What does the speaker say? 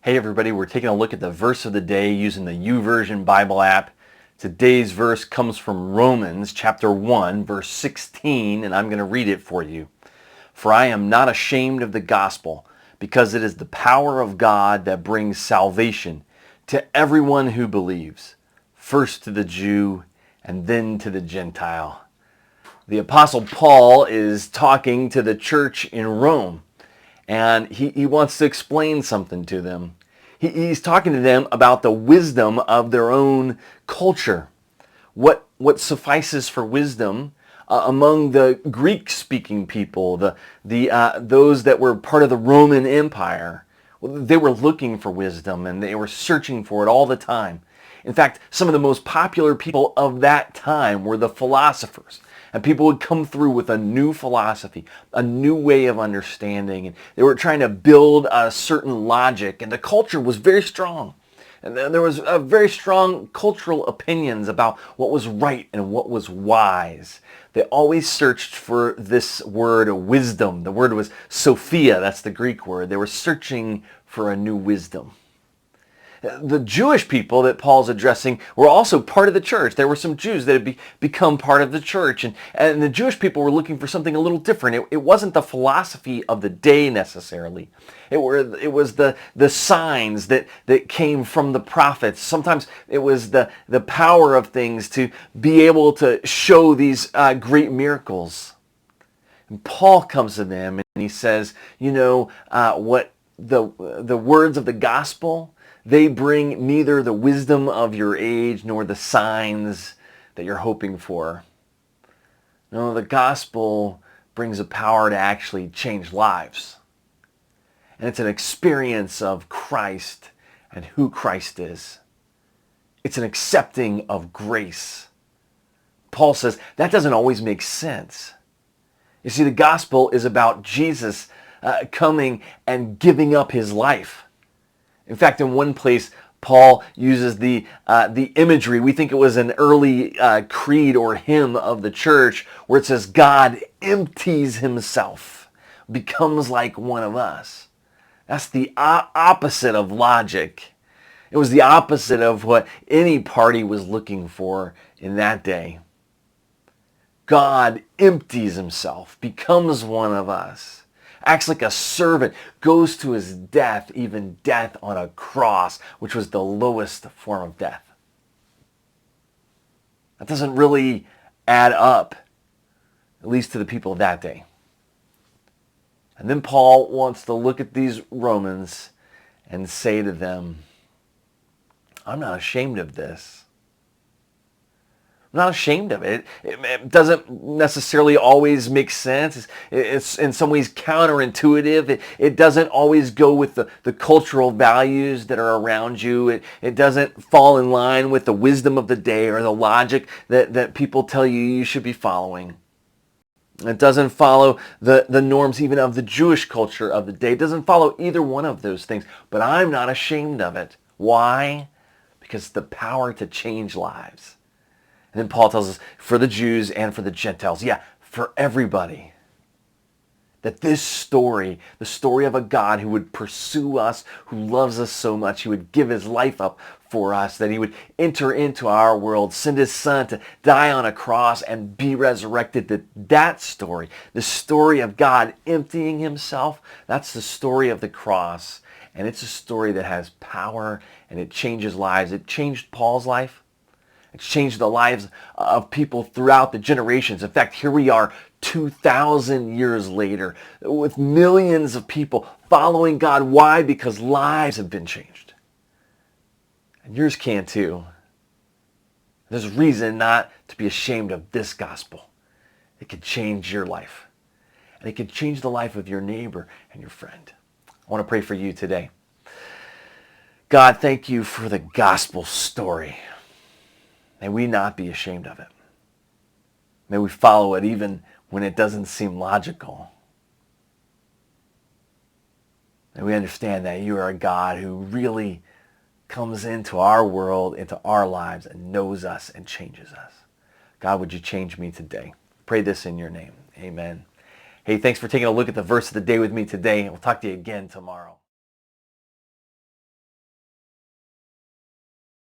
Hey everybody, we're taking a look at the verse of the day using the YouVersion Bible app. Today's verse comes from Romans chapter 1, verse 16, and I'm going to read it for you. For I am not ashamed of the gospel, because it is the power of God that brings salvation to everyone who believes, first to the Jew and then to the Gentile. The Apostle Paul is talking to the church in Rome, and he wants to explain something to them. He's talking to them about the wisdom of their own culture. What suffices for wisdom among the Greek-speaking people, those that were part of the Roman Empire. They were looking for wisdom and they were searching for it all the time. In fact, some of the most popular people of that time were the philosophers. And people would come through with a new philosophy, a new way of understanding. And they were trying to build a certain logic. And the culture was very strong. And there was very strong cultural opinions about what was right and what was wise. They always searched for this word, wisdom. The word was Sophia. That's the Greek word. They were searching for a new wisdom. The Jewish people that Paul's addressing were also part of the church. There were some Jews that had become part of the church. And the Jewish people were looking for something a little different. It wasn't the philosophy of the day necessarily. It was the signs that came from the prophets. Sometimes it was the power of things to be able to show these great miracles. And Paul comes to them and he says, what the words of the gospel, they bring neither the wisdom of your age nor the signs that you're hoping for. No, the gospel brings a power to actually change lives. And it's an experience of Christ and who Christ is. It's an accepting of grace. Paul says that doesn't always make sense. You see, the gospel is about Jesus coming and giving up his life. In fact, in one place, Paul uses the imagery. We think it was an early creed or hymn of the church where it says, God empties himself, becomes like one of us. That's the opposite of logic. It was the opposite of what any party was looking for in that day. God empties himself, becomes one of us. Acts like a servant, goes to his death, even death on a cross, which was the lowest form of death. That doesn't really add up, at least to the people of that day. And then Paul wants to look at these Romans and say to them, I'm not ashamed of this. I'm not ashamed of it. It doesn't necessarily always make sense. It's in some ways counterintuitive. It doesn't always go with the cultural values that are around you. It doesn't fall in line with the wisdom of the day or the logic that people tell you should be following. It doesn't follow the norms even of the Jewish culture of the day. It doesn't follow either one of those things. But I'm not ashamed of it. Why? Because it's the power to change lives. And then Paul tells us for the Jews and for the Gentiles, for everybody, that this story, the story of a God who would pursue us, who loves us so much, he would give his life up for us, that he would enter into our world, send his son to die on a cross and be resurrected, that story, the story of God emptying himself, that's the story of the cross. And it's a story that has power and it changes lives. It changed Paul's life. It's changed the lives of people throughout the generations. In fact, here we are 2,000 years later with millions of people following God. Why? Because lives have been changed. And yours can too. There's reason not to be ashamed of this gospel. It can change your life. And it can change the life of your neighbor and your friend. I want to pray for you today. God, thank you for the gospel story. May we not be ashamed of it. May we follow it even when it doesn't seem logical. May we understand that you are a God who really comes into our world, into our lives, and knows us and changes us. God, would you change me today? Pray this in your name. Amen. Hey, thanks for taking a look at the verse of the day with me today. We'll talk to you again tomorrow.